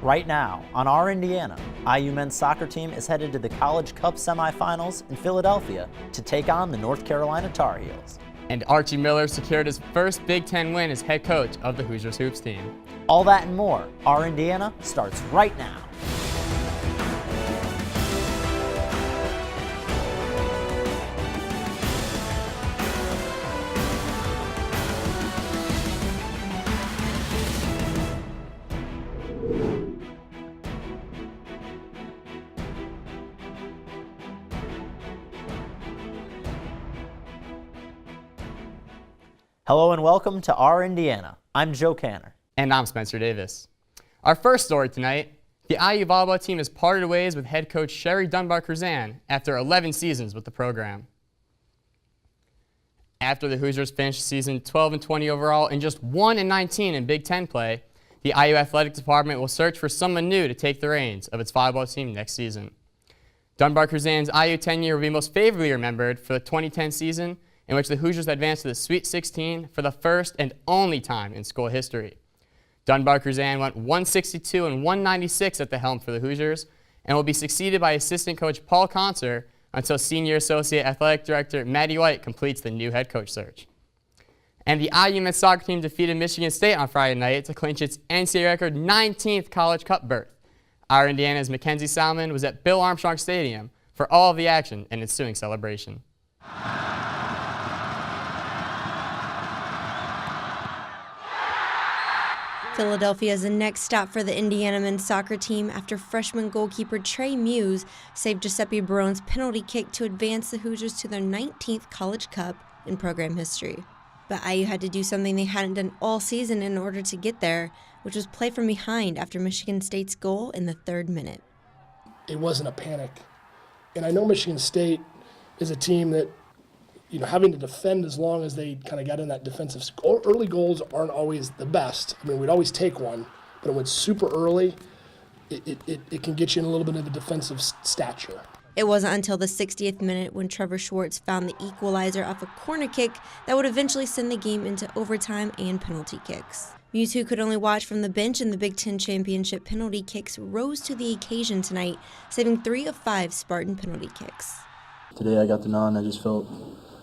Right now, on Our Indiana, IU men's soccer team is headed to the College Cup semifinals in Philadelphia to take on the North Carolina Tar Heels. And Archie Miller secured his first Big Ten win as head coach of the Hoosiers Hoops team. All that and more, Our Indiana starts right now. Hello and welcome to Our Indiana. I'm Joe Canter. And I'm Spencer Davis. Our first story tonight, the IU volleyball team has parted ways with head coach Sherry Dunbar-Curzan after 11 seasons with the program. After the Hoosiers finished the season 12-20 overall and just 1-19 in Big Ten play, the IU athletic department will search for someone new to take the reins of its volleyball team next season. Dunbar-Curzan's IU tenure will be most favorably remembered for the 2010 season, in which the Hoosiers advanced to the Sweet 16 for the first and only time in school history. Dunbar-Curzan went 162 and 196 at the helm for the Hoosiers and will be succeeded by assistant coach Paul Canter until senior associate athletic director Maddie White completes the new head coach search. And the IU men's soccer team defeated Michigan State on Friday night to clinch its NCAA record 19th College Cup berth. Our Indiana's Mackenzie Salmon was at Bill Armstrong Stadium for all of the action and ensuing celebration. Philadelphia is the next stop for the Indiana men's soccer team after freshman goalkeeper Trey Muse saved Giuseppe Barone's penalty kick to advance the Hoosiers to their 19th College Cup in program history. But IU had to do something they hadn't done all season in order to get there, which was play from behind after Michigan State's goal in the 3rd minute. It wasn't a panic. And I know Michigan State is a team that, having to defend as long as they kind of got in that defensive score. Early goals aren't always the best. I mean, we'd always take one, but when it's super early, it can get you in a little bit of a defensive stature. It wasn't until the 60th minute when Trevor Schwartz found the equalizer off a corner kick that would eventually send the game into overtime and penalty kicks. Muse, who could only watch from the bench in the Big Ten Championship penalty kicks, rose to the occasion tonight, saving 3 of 5 Spartan penalty kicks. Today I got the nod and I just felt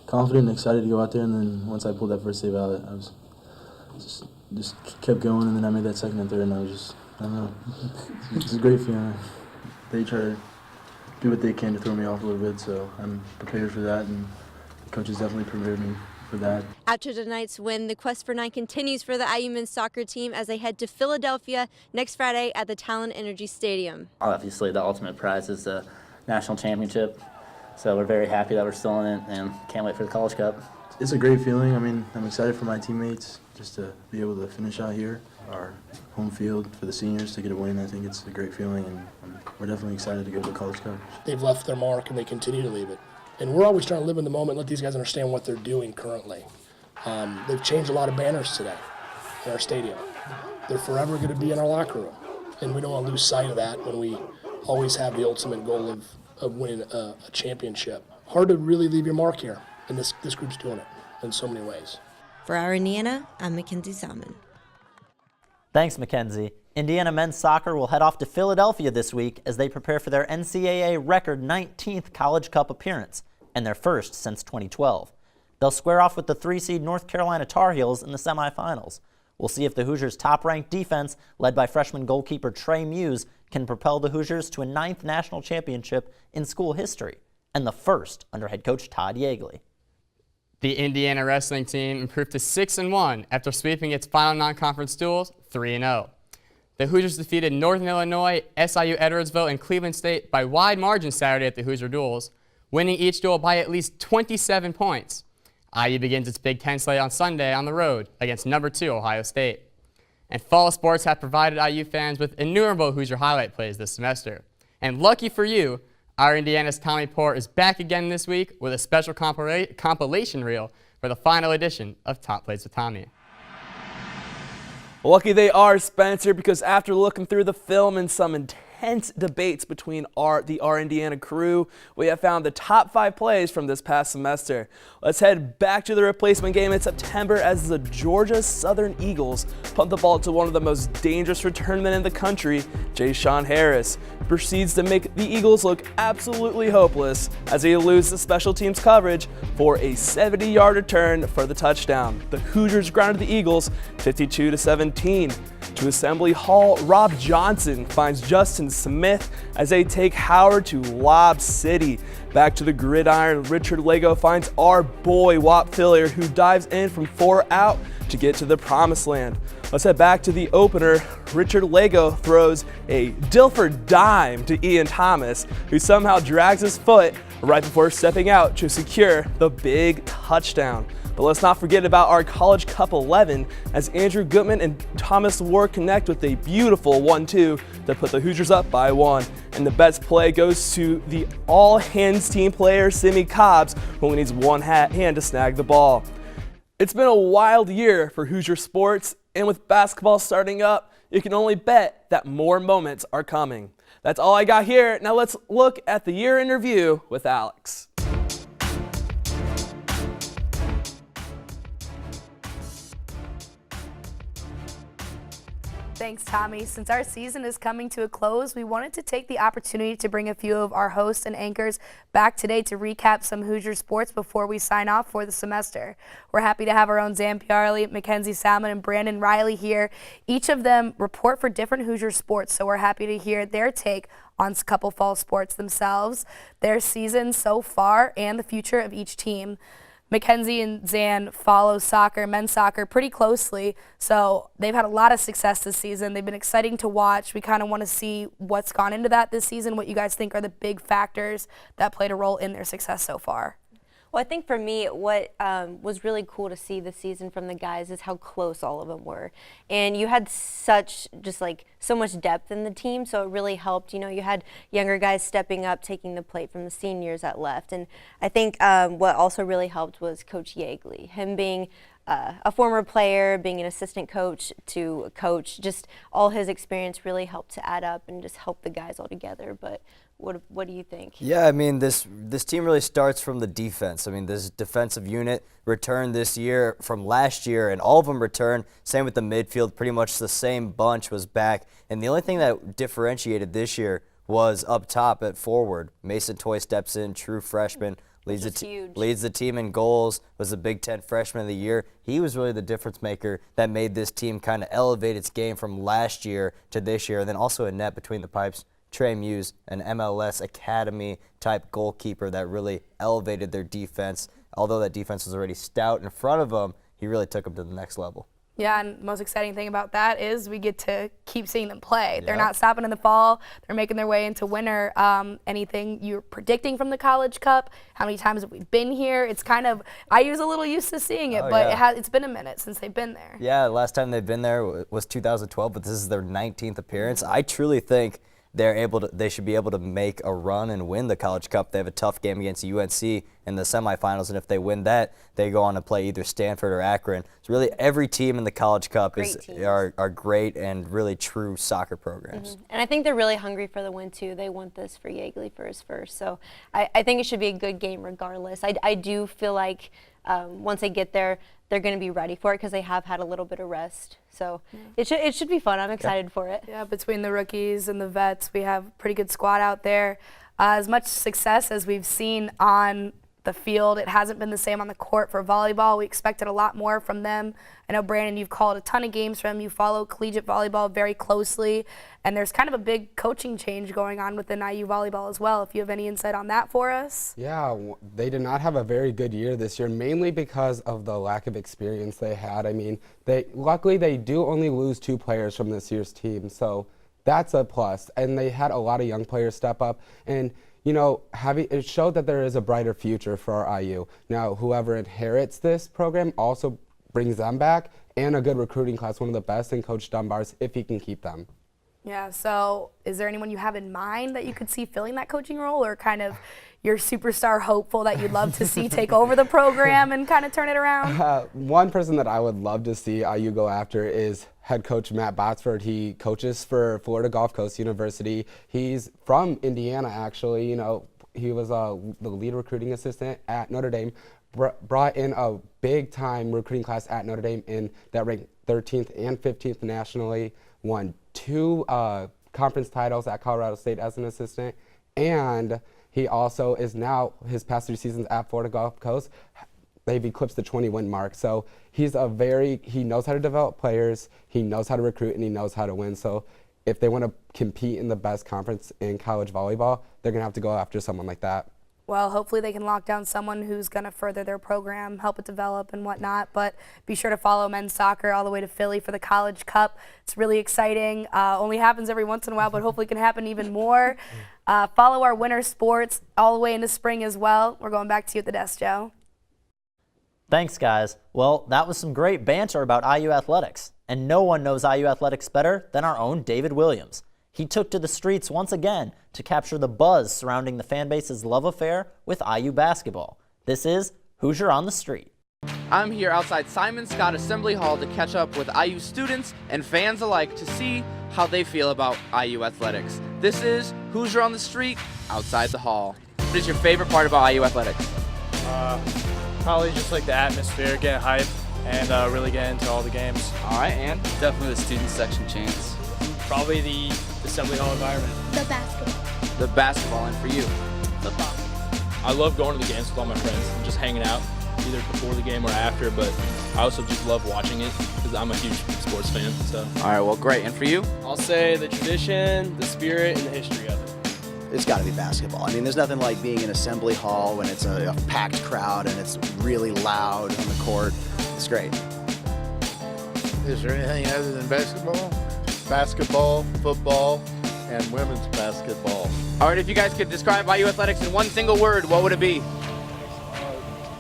confident and excited to go out there, and then once I pulled that first save out, I was just kept going, and then I made that second and third, and I don't know, it's a great feeling. They try to do what they can to throw me off a little bit, so I'm prepared for that, and the coaches definitely prepared me for that. After tonight's win, the quest for 9 continues for the IU men's soccer team as they head to Philadelphia next Friday at the Talon Energy Stadium. Obviously, the ultimate prize is the national championship. So we're very happy that we're still in it and can't wait for the College Cup. It's a great feeling. I mean, I'm excited for my teammates just to be able to finish out here. Our home field for the seniors to get a win, I think it's a great feeling, and we're definitely excited to go to the College Cup. They've left their mark and they continue to leave it. And we're always trying to live in the moment and let these guys understand what they're doing currently. They've changed a lot of banners today in our stadium. They're forever going to be in our locker room. And we don't want to lose sight of that when we always have the ultimate goal of winning a championship. Hard to really leave your mark here, and this group's doing it in so many ways. For Our Indiana, I'm Mackenzie Salmon. Thanks, Mackenzie. Indiana men's soccer will head off to Philadelphia this week as they prepare for their NCAA record 19th College Cup appearance, and their first since 2012. They'll square off with the 3-seed North Carolina Tar Heels in the semifinals. We'll see if the Hoosiers' top-ranked defense, led by freshman goalkeeper Trey Muse, can propel the Hoosiers to a 9th national championship in school history, and the first under head coach Todd Yeagley. The Indiana wrestling team improved to 6-1 after sweeping its final non-conference duels 3-0. The Hoosiers defeated Northern Illinois, SIU Edwardsville, and Cleveland State by wide margins Saturday at the Hoosier Duels, winning each duel by at least 27 points. IU begins its Big Ten slate on Sunday on the road against number 2 Ohio State. And fall sports have provided IU fans with innumerable Hoosier highlight plays this semester. And lucky for you, Our Indiana's Tommy Poor is back again this week with a special compilation reel for the final edition of Top Plays with Tommy. Lucky they are, Spencer, because after looking through the film and some intense debates between the Indiana crew. We have found the top 5 plays from this past semester. Let's head back to the replacement game in September as the Georgia Southern Eagles pumped the ball to one of the most dangerous return men in the country, Ja'Shawn Harris, proceeds to make the Eagles look absolutely hopeless as he eludes the special teams coverage for a 70-yard return for the touchdown. The Hoosiers grounded the Eagles 52-17. To Assembly Hall, Rob Johnson finds Justin Smith as they take Howard to Lob City. Back to the gridiron, Richard Lego finds our boy Whop Fillier, who dives in from 4 out to get to the promised land. Let's head back to the opener. Richard Lego throws a Dilford dime to Ian Thomas, who somehow drags his foot right before stepping out to secure the big touchdown. But let's not forget about our College Cup 11 as Andrew Goodman and Thomas Ward connect with a beautiful 1-2 to put the Hoosiers up by 1. And the best play goes to the all-hands team player, Simi Cobbs, who only needs one hand to snag the ball. It's been a wild year for Hoosier sports, and with basketball starting up, you can only bet that more moments are coming. That's all I got here. Now let's look at the year in review with Alex. Thanks, Tommy. Since our season is coming to a close, we wanted to take the opportunity to bring a few of our hosts and anchors back today to recap some Hoosier sports before we sign off for the semester. We're happy to have our own Zan Piarli, Mackenzie Salmon, and Brandon Riley here. Each of them report for different Hoosier sports, so we're happy to hear their take on a couple fall sports themselves, their season so far, and the future of each team. Mackenzie and Zan follow soccer, men's soccer, pretty closely, so they've had a lot of success this season. They've been exciting to watch. We kind of want to see what's gone into that this season, what you guys think are the big factors that played a role in their success so far. Well, I think for me, what was really cool to see this season from the guys is how close all of them were. And you had so much depth in the team, so it really helped. You know, you had younger guys stepping up, taking the plate from the seniors at left. And I think what also really helped was Coach Yeagley, him being a former player, being an assistant coach to a coach, just all his experience really helped to add up and just help the guys all together. But what do you think? Yeah, I mean, this team really starts from the defense. I mean, this defensive unit returned this year from last year, and all of them returned. Same with the midfield. Pretty much the same bunch was back. And the only thing that differentiated this year was up top at forward. Mason Toy steps in, true freshman, leads the team in goals, was the Big Ten Freshman of the Year. He was really the difference maker that made this team kind of elevate its game from last year to this year. And then also a net between the pipes, Trey Muse, an MLS Academy-type goalkeeper that really elevated their defense. Although that defense was already stout in front of them, he really took them to the next level. Yeah, and the most exciting thing about that is we get to keep seeing them play. Yep. They're not stopping in the fall. They're making their way into winter. Anything you're predicting from the College Cup? How many times have we been here? It's kind of, I was a little used to seeing it, but it's been a minute since they've been there. Yeah, last time they've been there was 2012, but this is their 19th appearance. I truly think they should be able to make a run and win the College Cup. They have a tough game against UNC in the semifinals, and if they win that, they go on to play either Stanford or Akron. So really every team in the College Cup are great and really true soccer programs. Mm-hmm. And I think they're really hungry for the win, too. They want this for Yeagley for his first. So I think it should be a good game regardless. I do feel like once they get there, they're going to be ready for it because they have had a little bit of rest. So it should be fun. I'm excited for it. Yeah, between the rookies and the vets, we have a pretty good squad out there. As much success as we've seen on the field, it hasn't been the same on the court for volleyball. We expected a lot more from them. I know, Brandon, you've called a ton of games for them. You follow collegiate volleyball very closely, and there's kind of a big coaching change going on within IU volleyball as well. If you have any insight on that for us? Yeah, they did not have a very good year this year, mainly because of the lack of experience they had. I mean, luckily they do only lose 2 players from this year's team, so that's a plus. And they had a lot of young players step up, and you know, it showed that there is a brighter future for our IU. Now, whoever inherits this program also brings them back, and a good recruiting class, one of the best in Coach Dunbar's, if he can keep them. Yeah, so is there anyone you have in mind that you could see filling that coaching role, or kind of your superstar hopeful that you'd love to see take over the program and kind of turn it around? One person that I would love to see IU go after is head coach Matt Botsford. He coaches for Florida Gulf Coast University. He's from Indiana, actually. You know, he was the lead recruiting assistant at Notre Dame. Brought in a big-time recruiting class at Notre Dame that ranked 13th and 15th nationally. Won 2 conference titles at Colorado State as an assistant, and he also is now, his past 3 seasons at Florida Gulf Coast, they've eclipsed the 20-win mark. So he knows how to develop players, he knows how to recruit, and he knows how to win. So if they want to compete in the best conference in college volleyball, they're going to have to go after someone like that. Well, hopefully they can lock down someone who's going to further their program, help it develop and whatnot. But be sure to follow men's soccer all the way to Philly for the College Cup. It's really exciting. Only happens every once in a while, but hopefully it can happen even more. Follow our winter sports all the way into spring as well. We're going back to you at the desk, Joe. Thanks, guys. Well, that was some great banter about IU athletics. And no one knows IU athletics better than our own David Williams. He took to the streets once again to capture the buzz surrounding the fan base's love affair with IU basketball. This is Hoosier on the Street. I'm here outside Simon Scott Assembly Hall to catch up with IU students and fans alike to see how they feel about IU athletics. This is Hoosier on the Street outside the hall. What is your favorite part about IU athletics? Probably just like the atmosphere, getting hype, and really get into all the games. All right, and Definitely the student section chants. Probably the assembly hall environment. The basketball. the basketball, and for you? Football. I love going to the games with all my friends and just hanging out, either before the game or after, but I also just love watching it because I'm a huge sports fan. So. All right, well, great. And for you? I'll say the tradition, the spirit, and the history of it. It's got to be basketball. I mean, there's nothing like being in Assembly Hall when it's a packed crowd and it's really loud on the court. It's great. Is there anything other than basketball? Basketball, football, and women's basketball. All right, if you guys could describe IU athletics in one single word, what would it be?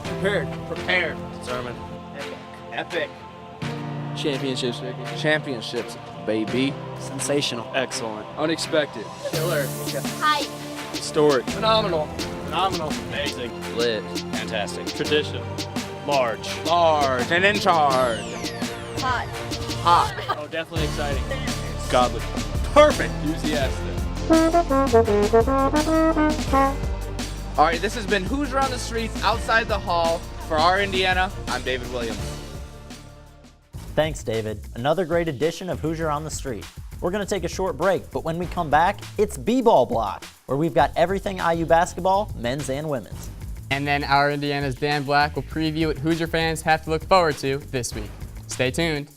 Prepared. Prepared. Determined. Epic. Championships, baby. Championships, baby. Sensational. Excellent. Unexpected. Killer. Hype. Historic. Phenomenal. Amazing. Lit. Fantastic. Tradition. Large. Large and in charge. Hot. Hot. Oh, definitely exciting. Godly. Perfect. Enthusiastic. All right, this has been Hoosier on the Streets outside the hall. For our Indiana, I'm David Williams. Thanks, David. Another great edition of Hoosier on the Street. We're going to take a short break, but when we come back, it's B-Ball Block, where we've got everything IU basketball, men's and women's. And then our Indiana's Dan Black will preview what Hoosier fans have to look forward to this week. Stay tuned.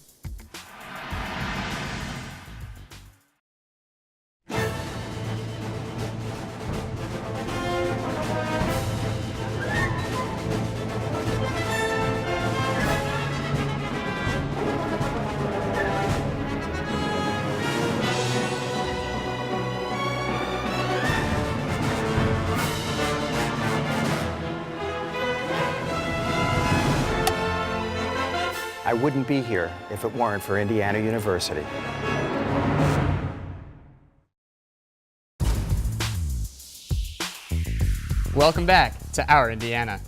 I wouldn't be here if it weren't for Indiana University. Welcome back to Our Indiana.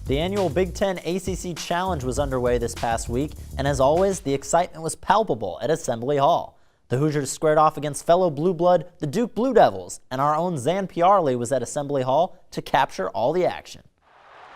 The annual Big Ten ACC Challenge was underway this past week, and as always, the excitement was palpable at Assembly Hall. The Hoosiers squared off against fellow Blue Blood, the Duke Blue Devils, and our own Zan Piarli was at Assembly Hall to capture all the action.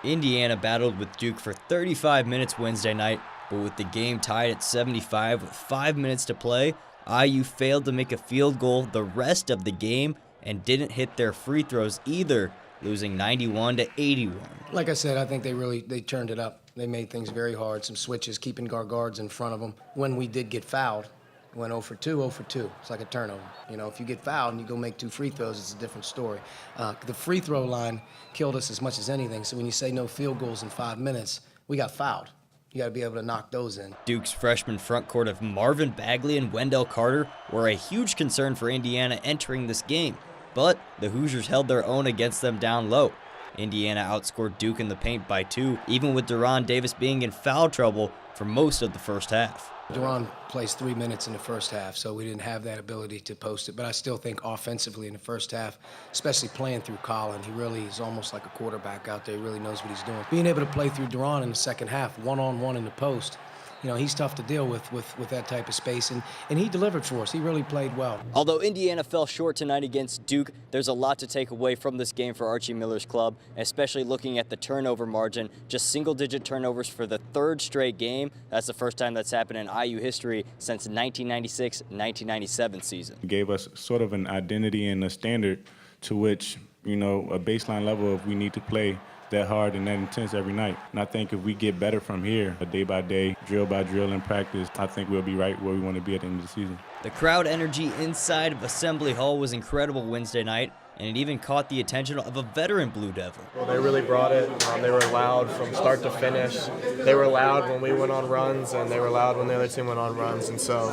Indiana battled with Duke for 35 minutes Wednesday night, but with the game tied at 75 with 5 minutes to play, IU failed to make a field goal the rest of the game and didn't hit their free throws either, losing 91-81. Like I said, I think they turned it up. They made things very hard, some switches, keeping our guards in front of them. When we did get fouled, we went 0 for 2, 0 for 2. It's like a turnover. You know, if you get fouled and you go make 2 free throws, it's a different story. The free throw line killed us as much as anything, so when you say no field goals in 5 minutes, we got fouled. You got to be able to knock those in. Duke's freshman front court of Marvin Bagley and Wendell Carter were a huge concern for Indiana entering this game, but the Hoosiers held their own against them down low. Indiana outscored Duke in the paint by 2, even with Deron Davis being in foul trouble for most of the first half. Deron plays 3 minutes in the first half, so we didn't have that ability to post it. But I still think offensively in the first half, especially playing through Colin, he really is almost like a quarterback out there. He really knows what he's doing. Being able to play through Deron in the second half, one-on-one in the post, he's tough to deal with that type of space, and he delivered for us. He really played well. Although Indiana fell short tonight against Duke, there's a lot to take away from this game for Archie Miller's club, especially looking at the turnover margin. Just single-digit turnovers for the third straight game. That's the first time that's happened in IU history since 1996-1997 season. It gave us sort of an identity and a standard to which, a baseline level of we need to play that hard and that intense every night. And I think if we get better from here, day by day, drill by drill in practice, I think we'll be right where we want to be at the end of the season. The crowd energy inside of Assembly Hall was incredible Wednesday night, and it even caught the attention of a veteran Blue Devil. Well, they really brought it. They were loud from start to finish. They were loud when we went on runs, and they were loud when the other team went on runs. And so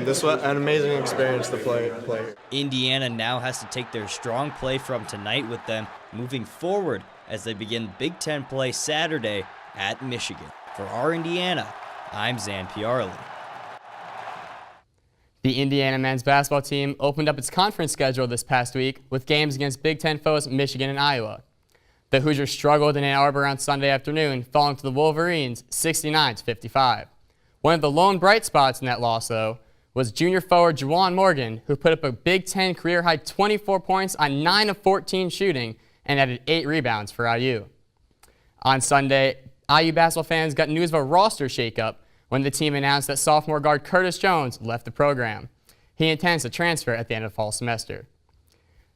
this was an amazing experience to play. Indiana now has to take their strong play from tonight with them moving forward as they begin Big Ten play Saturday at Michigan. For our Indiana, I'm Zan Piarli. The Indiana men's basketball team opened up its conference schedule this past week with games against Big Ten foes Michigan and Iowa. The Hoosiers struggled in Ann Arbor on Sunday afternoon, falling to the Wolverines 69-55. One of the lone bright spots in that loss, though, was junior forward Juwan Morgan, who put up a Big Ten career-high 24 points on 9 of 14 shooting and added 8 rebounds for IU. On Sunday, IU basketball fans got news of a roster shakeup when the team announced that sophomore guard Curtis Jones left the program. He intends to transfer at the end of fall semester.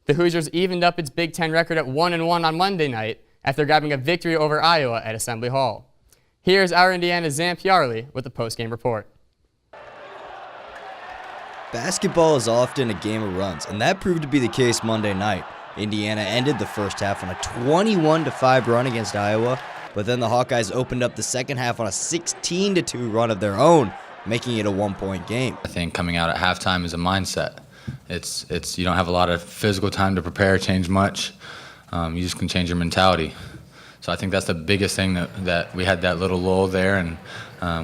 The Hoosiers evened up its Big Ten record at 1-1 on Monday night after grabbing a victory over Iowa at Assembly Hall. Here's our Indiana's Zan Piarli with the postgame report. Basketball is often a game of runs, and that proved to be the case Monday night. Indiana ended the first half on a 21-5 run against Iowa, but then the Hawkeyes opened up the second half on a 16-2 run of their own, making it a one-point game. I think coming out at halftime is a mindset. It's you don't have a lot of physical time to prepare, change much. You just can change your mentality. So I think that's the biggest thing that we had that little lull there, and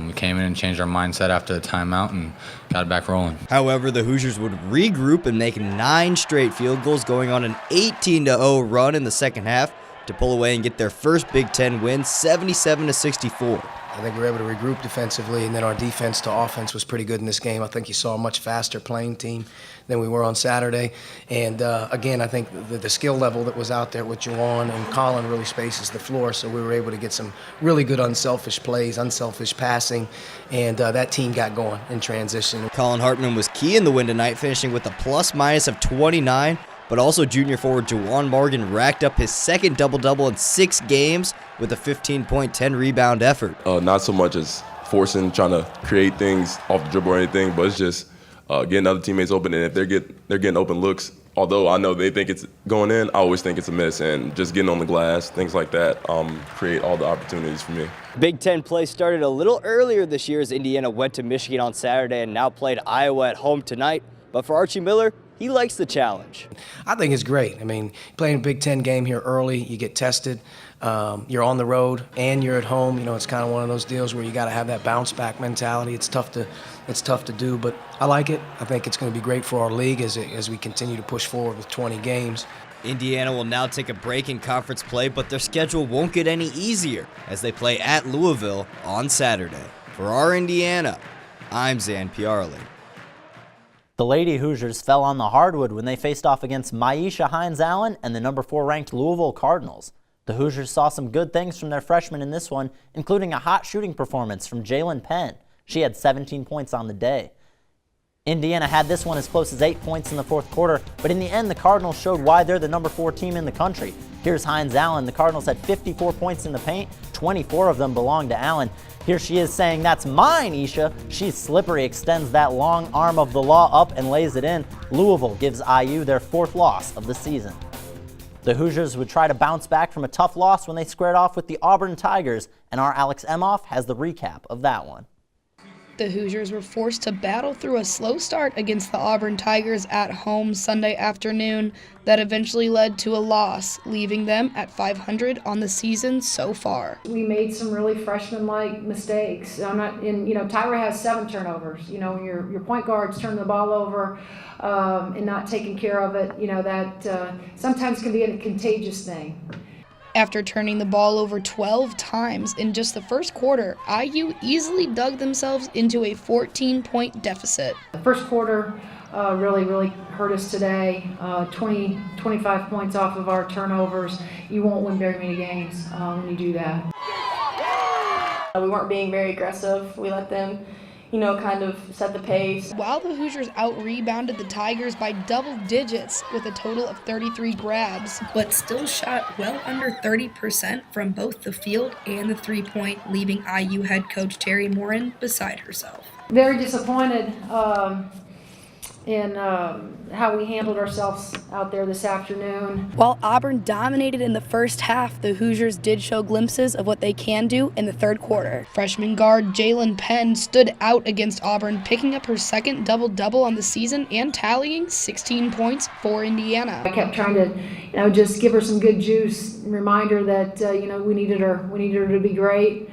we came in and changed our mindset after the timeout and got it back rolling. However, the Hoosiers would regroup and make 9 straight field goals, going on an 18-0 run in the second half to pull away and get their first Big Ten win, 77-64. I think we were able to regroup defensively, and then our defense to offense was pretty good in this game. I think you saw a much faster playing team than we were on Saturday. And again, I think the skill level that was out there with Juwan and Colin really spaces the floor, so we were able to get some really good unselfish plays, unselfish passing, and that team got going in transition. Colin Hartman was key in the win tonight, finishing with a plus-minus of 29, but also junior forward Juwan Morgan racked up his second double-double in 6 games with a 15-point, 10-rebound effort. Not so much as forcing, trying to create things off the dribble or anything, but it's just getting other teammates open, and if they're getting open looks, although I know they think it's going in, I always think it's a miss, and just getting on the glass, things like that, create all the opportunities for me. Big Ten play started a little earlier this year as Indiana went to Michigan on Saturday and now played Iowa at home tonight, but for Archie Miller, he likes the challenge. I think it's great. I mean, playing a Big Ten game here early, you get tested. You're on the road and you're at home. It's kind of one of those deals where you got to have that bounce back mentality. It's tough to do, but I like it. I think it's going to be great for our league as we continue to push forward with 20 games. Indiana will now take a break in conference play, but their schedule won't get any easier as they play at Louisville on Saturday. For our Indiana, I'm Zan Piarli. The Lady Hoosiers fell on the hardwood when they faced off against Maisha Hines-Allen and the number 4 ranked Louisville Cardinals. The Hoosiers saw some good things from their freshmen in this one, including a hot shooting performance from Jalen Penn. She had 17 points on the day. Indiana had this one as close as 8 points in the fourth quarter, but in the end, the Cardinals showed why they're the number 4 team in the country. Here's Hines-Allen. The Cardinals had 54 points in the paint. 24 of them belonged to Allen. Here she is saying, "That's mine, Isha." She's slippery, extends that long arm of the law up and lays it in. Louisville gives IU their 4th loss of the season. The Hoosiers would try to bounce back from a tough loss when they squared off with the Auburn Tigers, and our Alex Emhoff has the recap of that one. The Hoosiers were forced to battle through a slow start against the Auburn Tigers at home Sunday afternoon that eventually led to a loss, leaving them at 500 on the season so far. We made some really freshman-like mistakes. Tyra has 7 turnovers. Your point guards turn the ball over and not taking care of it. That sometimes can be a contagious thing. After turning the ball over 12 times in just the first quarter, IU easily dug themselves into a 14-point deficit. The first quarter really hurt us today. 25 points off of our turnovers. You won't win very many games when you do that. We weren't being very aggressive. We let them, kind of set the pace. While the Hoosiers out-rebounded the Tigers by double digits with a total of 33 grabs, but still shot well under 30% from both the field and the three-point, leaving IU head coach Terry Morin beside herself. Very disappointed in how we handled ourselves out there this afternoon. While Auburn dominated in the first half, the Hoosiers did show glimpses of what they can do in the third quarter. Freshman guard Jalen Penn stood out against Auburn, picking up her second double-double on the season and tallying 16 points for Indiana. I kept trying to, just give her some good juice, remind her that, we needed her to be great.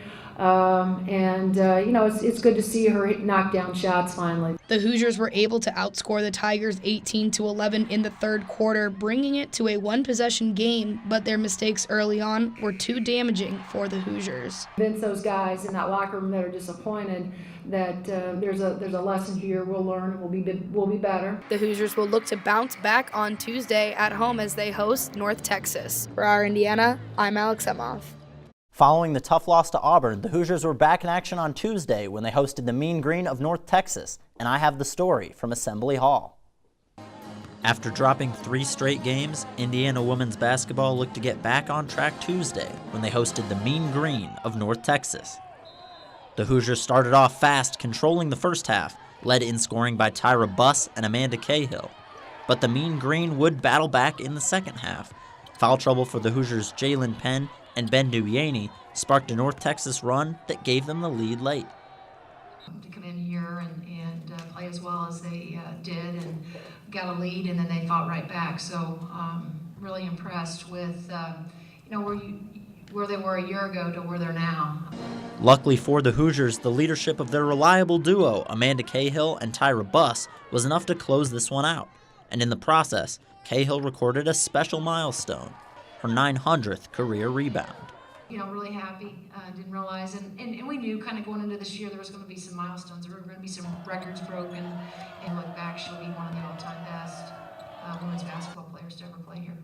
It's good to see her knock down shots finally. The Hoosiers were able to outscore the Tigers 18-11 in the third quarter, bringing it to a one-possession game, but their mistakes early on were too damaging for the Hoosiers. Convince those guys in that locker room that are disappointed that there's a lesson here. We'll learn. We'll be better. The Hoosiers will look to bounce back on Tuesday at home as they host North Texas. For our Indiana, I'm Alex Emoff. Following the tough loss to Auburn, the Hoosiers were back in action on Tuesday when they hosted the Mean Green of North Texas, and I have the story from Assembly Hall. After dropping 3 straight games, Indiana women's basketball looked to get back on track Tuesday when they hosted the Mean Green of North Texas. The Hoosiers started off fast, controlling the first half, led in scoring by Tyra Buss and Amanda Cahill. But the Mean Green would battle back in the second half. Foul trouble for the Hoosiers' Jalen Penn and Ben Duyaney sparked a North Texas run that gave them the lead late. To come in here and play as well as they did and got a lead, and then they fought right back. So really impressed with where they were a year ago to where they're now. Luckily for the Hoosiers, the leadership of their reliable duo, Amanda Cahill and Tyra Buss, was enough to close this one out. And in the process, Cahill recorded a special milestone, her 900th career rebound. Really happy. Didn't realize, and we knew kind of going into this year there was going to be some milestones. There were going to be some records broken, and look back, she'll be one of the all-time best women's basketball players to ever play here.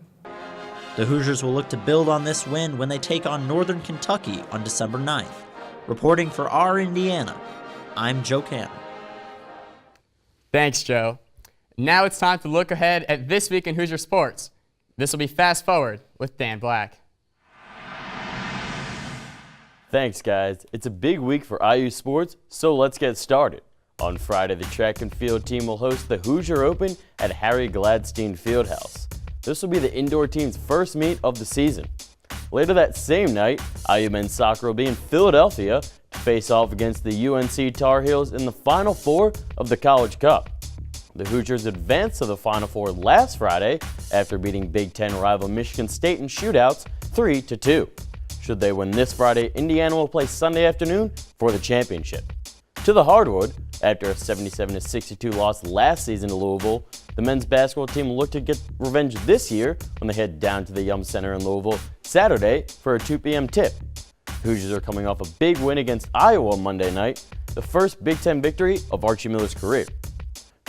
The Hoosiers will look to build on this win when they take on Northern Kentucky on December 9th. Reporting for our Indiana, I'm Joe Canter. Thanks, Joe. Now it's time to look ahead at This Week in Hoosier Sports. This will be Fast Forward with Dan Black. Thanks, guys. It's a big week for IU sports, so let's get started. On Friday, the track and field team will host the Hoosier Open at Harry Gladstein Fieldhouse. This will be the indoor team's first meet of the season. Later that same night, IU men's soccer will be in Philadelphia to face off against the UNC Tar Heels in the Final Four of the College Cup. The Hoosiers advanced to the Final Four last Friday after beating Big Ten rival Michigan State in shootouts 3-2. Should they win this Friday, Indiana will play Sunday afternoon for the championship. To the hardwood, after a 77-62 loss last season to Louisville, the men's basketball team will look to get revenge this year when they head down to the Yum Center in Louisville Saturday for a 2 p.m. tip. The Hoosiers are coming off a big win against Iowa Monday night, the first Big Ten victory of Archie Miller's career.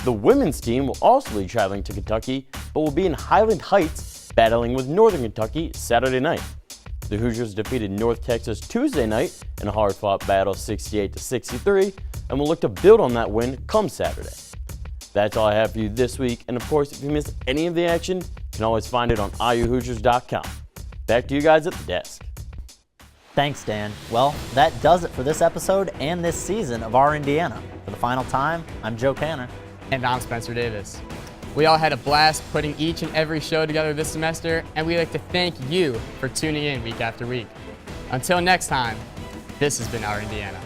The women's team will also be traveling to Kentucky, but will be in Highland Heights battling with Northern Kentucky Saturday night. The Hoosiers defeated North Texas Tuesday night in a hard-fought battle 68-63 and will look to build on that win come Saturday. That's all I have for you this week, and of course, if you missed any of the action, you can always find it on IUHoosiers.com. Back to you guys at the desk. Thanks, Dan. Well, that does it for this episode and this season of Our Indiana. For the final time, I'm Joe Canter. And I'm Spencer Davis. We all had a blast putting each and every show together this semester, and we'd like to thank you for tuning in week after week. Until next time, this has been Our Indiana.